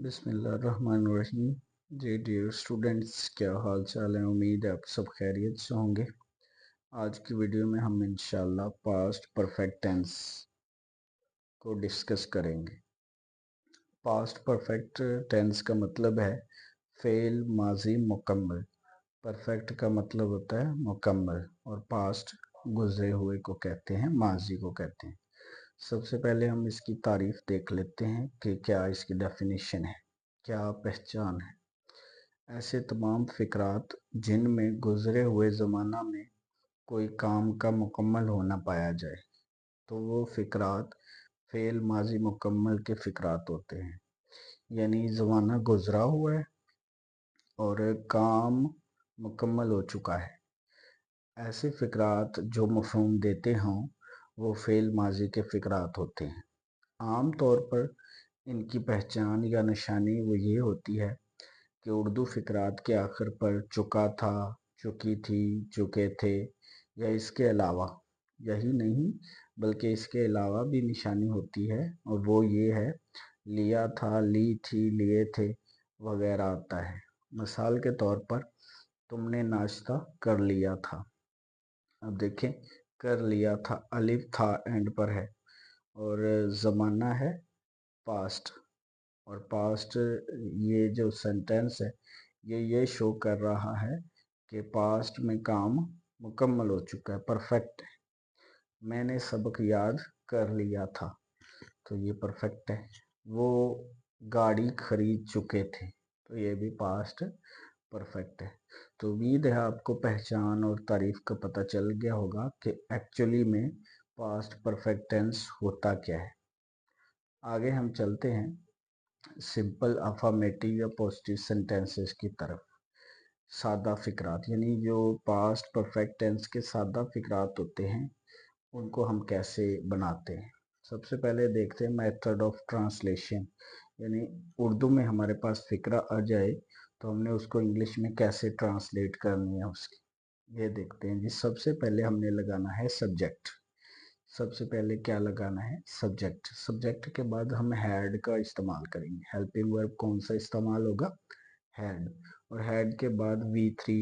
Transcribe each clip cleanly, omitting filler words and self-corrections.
बिस्मिल्लाहिर्रहमानिर्रहीम। जी dear students, क्या हाल चाल है। उम्मीद है आप सब खैरियत से होंगे। आज की वीडियो में हम इंशाल्लाह पास्ट परफेक्ट टेंस को डिस्कस करेंगे। पास्ट परफेक्ट टेंस का मतलब है फेल माजी मुकम्मल। परफेक्ट का मतलब होता है मुकम्मल और पास्ट गुजरे हुए को कहते हैं, माजी को कहते हैं। सबसे पहले हम इसकी तारीफ देख लेते हैं कि क्या इसकी डेफिनेशन है, क्या पहचान है। ऐसे तमाम फ़िक्रात जिनमें गुज़रे हुए ज़माना में कोई काम का मुकम्मल होना पाया जाए तो वो फ़िक्रात फ़ेल माज़ी मुकम्मल के फ़िक्रात होते हैं। यानी ज़माना गुज़रा हुआ है और काम मुकम्मल हो चुका है। ऐसे फ़िक्रात जो मफ़हूम देते हों वो फ़ेल माज़ी के फ़िक्रात होते हैं। आम तौर पर इनकी पहचान या निशानी वो ये होती है कि उर्दू फ़िक्रात के आखिर पर चुका था, चुकी थी, चुके थे या इसके अलावा, यही नहीं बल्कि इसके अलावा भी निशानी होती है और वो ये है लिया था, ली थी, लिए थे वगैरह आता है। मिसाल के तौर पर तुमने नाश्ता कर लिया था। अब देखें, कर लिया था अलिफ था एंड पर है और ज़माना है पास्ट। और पास्ट ये जो सेंटेंस है ये शो कर रहा है कि पास्ट में काम मुकम्मल हो चुका है, परफेक्ट है। मैंने सबक याद कर लिया था, तो ये परफेक्ट है। वो गाड़ी खरीद चुके थे, तो ये भी पास्ट परफेक्ट है। तो उम्मीद है आपको पहचान और तारीफ का पता चल गया होगा कि एक्चुअली में पास्ट परफेक्ट टेंस होता क्या है। आगे हम चलते हैं सिंपल अफर्मेटिव या पॉजिटिव सेंटेंसेस की तरफ। सादा फिक्रात यानी जो पास्ट परफेक्ट टेंस के सादा फिक्रात होते हैं उनको हम कैसे बनाते हैं। सबसे पहले देखते हैं मेथड ऑफ ट्रांसलेशन, यानी उर्दू में हमारे पास फिक्रा आ जाए तो हमने उसको इंग्लिश में कैसे ट्रांसलेट करनी है उसकी, ये देखते हैं जी। सबसे पहले हमने लगाना है सब्जेक्ट। सबसे पहले क्या लगाना है, सब्जेक्ट। सब्जेक्ट के बाद हम हैड का इस्तेमाल करेंगे। हेल्पिंग वर्ब कौन सा इस्तेमाल होगा, हैड। और हैड के बाद V3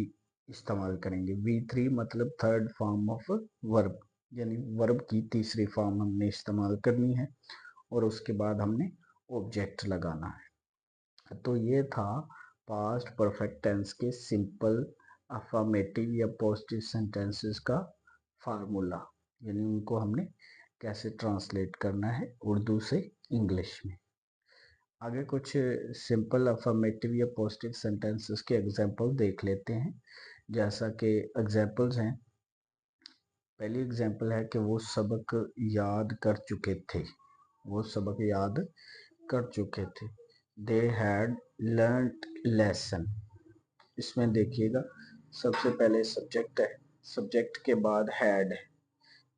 इस्तेमाल करेंगे। V3 मतलब थर्ड फॉर्म ऑफ वर्ब, यानी वर्ब की तीसरी फॉर्म हमने इस्तेमाल करनी है और उसके बाद हमने ऑब्जेक्ट लगाना है। तो ये था पास्ट परफेक्ट टेंस के सिंपल अफर्मेटिव या पॉजिटिव सेंटेंसेस का फार्मूला, यानी उनको हमने कैसे ट्रांसलेट करना है उर्दू से इंग्लिश में। आगे कुछ सिंपल अफर्मेटिव या पॉजिटिव सेंटेंसेस के एग्जांपल देख लेते हैं। जैसा कि एग्जांपल्स हैं, पहली एग्जांपल है कि वो सबक याद कर चुके थे। वो सबक याद कर चुके थे। They had learned lesson. इसमें देखिएगा सबसे पहले सब्जेक्ट है, सब्जेक्ट के बाद हैड है,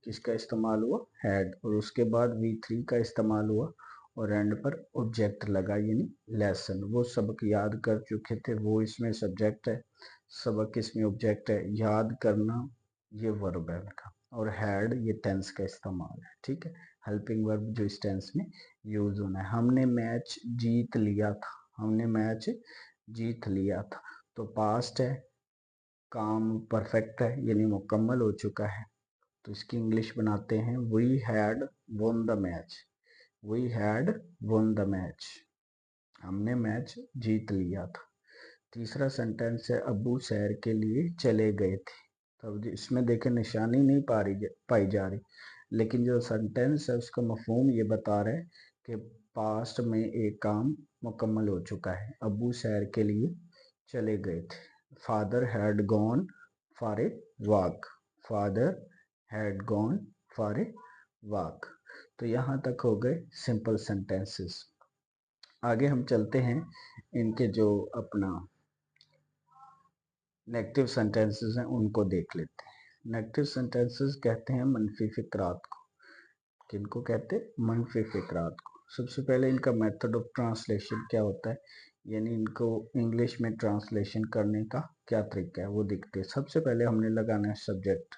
किसका इस्तेमाल हुआ, हैड, और उसके बाद V3 का इस्तेमाल हुआ और एंड पर ऑब्जेक्ट लगा यानी लेसन। वो सबक याद कर चुके थे, वो इसमें सब्जेक्ट है, सबक इसमें ऑब्जेक्ट है, याद करना ये वर्ब है उनका, और हैड ये टेंस का इस्तेमाल है। ठीक है, हेल्पिंग वर्ब जो इस टेंस में यूज होना है। हमने मैच जीत लिया था, हमने मैच जीत लिया था, तो पास्ट है, काम परफेक्ट है यानी मुकम्मल हो चुका है। तो इसकी इंग्लिश बनाते हैं we had won the match. We had won the match, हमने मैच जीत लिया था। तीसरा सेंटेंस है अबू सैर के लिए चले गए थे। तो इसमें देखें निशानी नहीं पाई जा रही, लेकिन जो सेंटेंस है उसका मफहूम ये बता रहा है कि पास्ट में एक काम मुकम्मल हो चुका है। अबू सैर के लिए चले गए थे। Father had gone for a walk. Father had gone for a walk. तो यहाँ तक हो गए सिंपल सेंटेंसेस। आगे हम चलते हैं इनके जो अपना नेगेटिव सेंटेंसेस हैं उनको देख लेते हैं। नेगेटिव सेंटेंसेस कहते हैं मनफी फिक्रात को। किनको कहते हैं, मनफी फिक्रात को। सबसे पहले इनका मेथड ऑफ ट्रांसलेशन क्या होता है, यानी इनको इंग्लिश में ट्रांसलेशन करने का क्या तरीका है वो दिखते हैं। सबसे पहले हमने लगाना है सब्जेक्ट।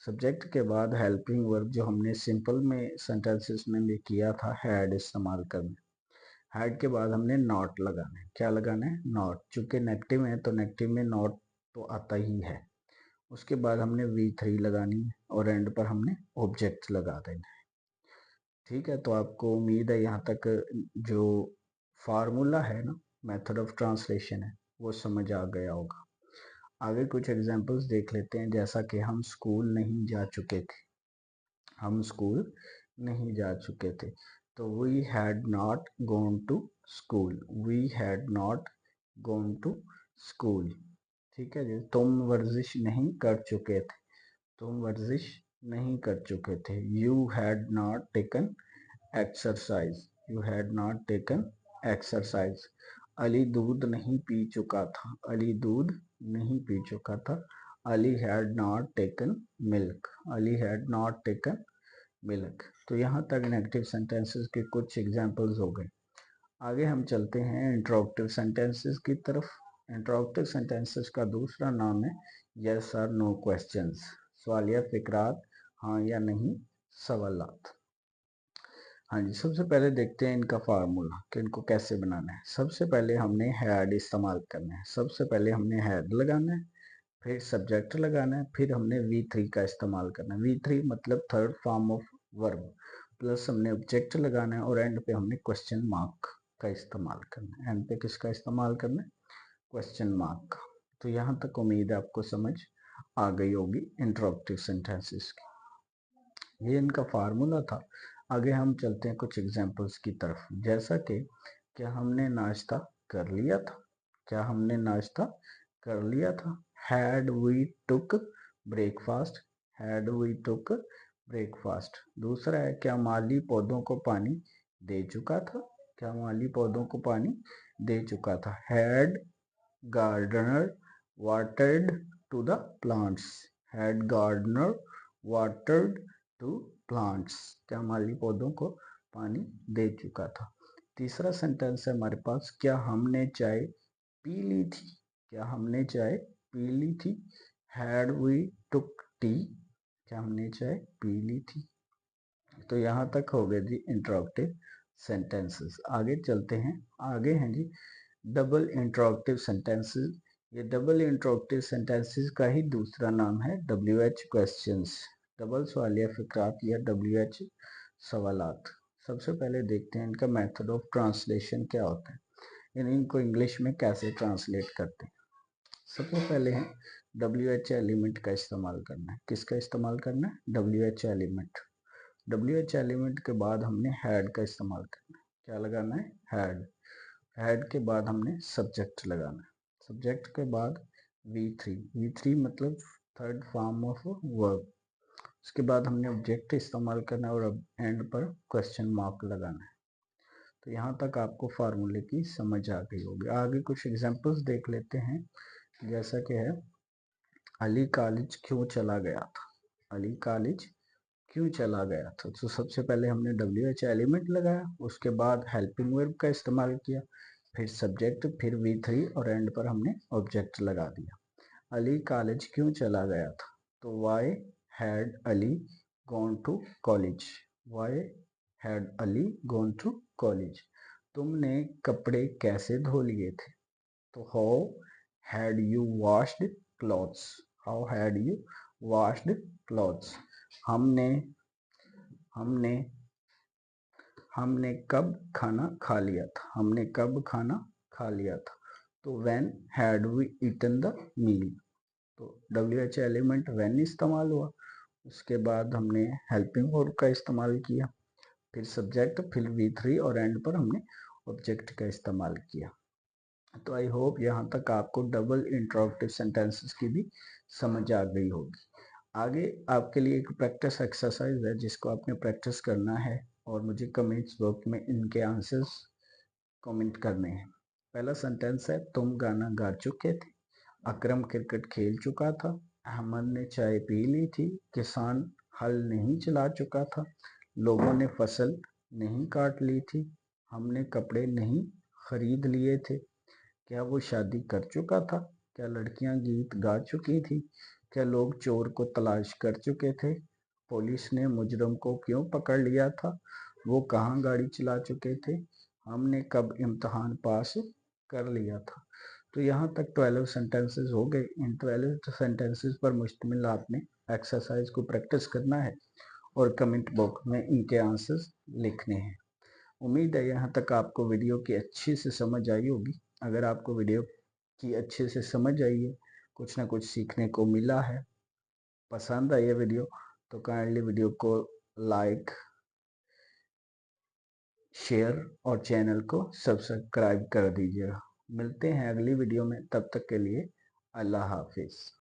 सब्जेक्ट के बाद हेल्पिंग वर्ब जो हमने सिंपल में सेंटेंसेस में भी किया था, हैड इस्तेमाल करना। हैड के बाद हमने नॉट लगाना है। क्या लगाना है? नॉट। चूंकि नेगेटिव है तो नेगेटिव में नॉट तो आता ही है। उसके बाद हमने V3 लगानी है और एंड पर हमने ऑब्जेक्ट लगा देना है। ठीक है, तो आपको उम्मीद है यहाँ तक जो फार्मूला है ना, मेथड ऑफ ट्रांसलेशन है, वो समझ आ गया होगा। आगे कुछ एग्जांपल्स देख लेते हैं। जैसा कि हम स्कूल नहीं जा चुके थे, हम स्कूल नहीं जा चुके थे, तो we had not gone to school, we had not gone to school. ठीक है जी। तुम वर्जिश नहीं कर चुके थे, तुम वर्जिश नहीं कर चुके थे। You had not taken exercise, you had not taken exercise. Ali दूध नहीं पी चुका था, अली दूध नहीं पी चुका था। Ali had not taken milk, Ali had not taken milk. तो यहाँ तक नेगेटिव सेंटेंसेस के कुछ एग्जांपल्स हो गए। आगे हम चलते हैं इंट्रोगेटिव सेंटेंसेस की तरफ। इंट्रोगेटिव सेंटेंसेस का दूसरा नाम है यस और नो क्वेश्चंस, सवालिया फिक्रात, हाँ या नहीं सवालात। हाँ जी, सबसे पहले देखते हैं इनका फार्मूला कि इनको कैसे बनाना है। सबसे पहले हमने हैड इस्तेमाल करना है, सबसे पहले हमने हैड लगाना है, फिर सब्जेक्ट लगाना है, फिर हमने V3 का इस्तेमाल करना है। V3 मतलब third form of verb, plus हमने ऑब्जेक्ट लगाना है और एंड पे हमने क्वेश्चन मार्क का इस्तेमाल करना है। एंड पे किसका इस्तेमाल करना है? क्वेश्चन मार्क का। तो यहाँ तक उम्मीद है आपको समझ आ गई होगी इंट्रोगेटिव सेंटेंसेस की। ये इनका फार्मूला था। आगे हम चलते हैं कुछ एग्जांपल्स की तरफ। जैसा कि क्या हमने नाश्ता कर लिया था, क्या हमने नाश्ता कर लिया था। Had we took breakfast, had we took breakfast. दूसरा है क्या माली पौधों को पानी दे चुका था, क्या माली पौधों को पानी दे चुका था। Had gardener watered to the plants, had gardener watered to plants. क्या माली पौधों को पानी दे चुका था। तीसरा सेंटेंस है हमारे पास, क्या हमने चाय पी ली थी, क्या हमने चाय पी ली थी। हैड वी टुक टी, क्या हमने चाय पी ली थी। तो यहाँ तक हो गए जी इंट्रोगेटिव सेंटेंसेस। आगे चलते हैं। आगे हैं जी डबल इंट्रोगेटिव सेंटेंसेस। ये डबल इंट्रोगेटिव सेंटेंसेस का ही दूसरा नाम है WH क्वेश्चंस, डबल सवालिया फिक्रात या WH सवालात। सबसे पहले देखते हैं इनका मेथड ऑफ ट्रांसलेशन क्या होता है, इनको इंग्लिश में कैसे ट्रांसलेट करते हैं। सबसे पहले है WH एलिमेंट का इस्तेमाल करना है। किसका इस्तेमाल करना है? WH element. WH एलिमेंट के बाद हमने हैड का इस्तेमाल करना है। क्या लगाना है? हैड। हैड के बाद हमने सब्जेक्ट लगाना है, सब्जेक्ट के बाद V3, V3 मतलब थर्ड फॉर्म ऑफ वर्ब। उसके बाद हमने ऑब्जेक्ट इस्तेमाल करना है और अब एंड पर क्वेश्चन मार्क लगाना है। तो यहाँ तक आपको फार्मूले की समझ आ गई होगी। आगे कुछ एग्जांपल्स देख लेते हैं। जैसा कि है अली कॉलेज क्यों चला गया था, अली कॉलेज क्यों चला गया था। तो सबसे पहले हमने WH एलिमेंट लगाया, उसके बाद हेल्पिंग वर्ब का इस्तेमाल किया, फिर सब्जेक्ट, फिर V3 और एंड पर हमने ऑब्जेक्ट लगा दिया। अली कॉलेज क्यों चला गया था, तो why had Ali gone to college, why had Ali gone to college. तुमने कपड़े कैसे धो लिए थे, तो how had you washed clothes, how had you washed clothes. हमने हमने हमने कब खाना खा लिया था, हमने कब खाना खा लिया था। तो when had we eaten the meal. तो WH एलिमेंट व्हेन इस्तेमाल हुआ, उसके बाद हमने हेल्पिंग वर्ब का इस्तेमाल किया, फिर सब्जेक्ट, फिर V3 और एंड पर हमने ऑब्जेक्ट का इस्तेमाल किया। तो आई होप यहाँ तक आपको डबल इंट्रोगेटिव सेंटेंसेस की भी समझ आ गई होगी। आगे आपके लिए एक प्रैक्टिस एक्सरसाइज है जिसको आपने प्रैक्टिस करना है और मुझे कमेंट्स बॉक्स में इनके आंसर्स कमेंट करने हैं। पहला सेंटेंस है तुम गाना गा चुके थे, अकरम क्रिकेट खेल चुका था, अहमद ने चाय पी ली थी, किसान हल नहीं चला चुका था, लोगों ने फसल नहीं काट ली थी, हमने कपड़े नहीं खरीद लिए थे, क्या वो शादी कर चुका था, क्या लड़कियां गीत गा चुकी थी, क्या लोग चोर को तलाश कर चुके थे, पुलिस ने मुजरम को क्यों पकड़ लिया था, वो कहाँ गाड़ी चला चुके थे, हमने कब इम्तहान पास कर लिया था। तो यहाँ तक 12 सेंटेंसेस हो गए। इन 12 सेंटेंसेस पर मुश्तमिल आपने एक्सरसाइज को प्रैक्टिस करना है और कमेंट बॉक्स में इनके आंसर्स लिखने हैं। उम्मीद है यहाँ तक आपको वीडियो की अच्छी से समझ आई होगी। अगर आपको वीडियो की अच्छे से समझ आई है, कुछ ना कुछ सीखने को मिला है, पसंद आई है वीडियो, तो काइंडली वीडियो को लाइक, शेयर और चैनल को सब्सक्राइब कर दीजिएगा। मिलते हैं अगली वीडियो में, तब तक के लिए अल्लाह हाफिज़।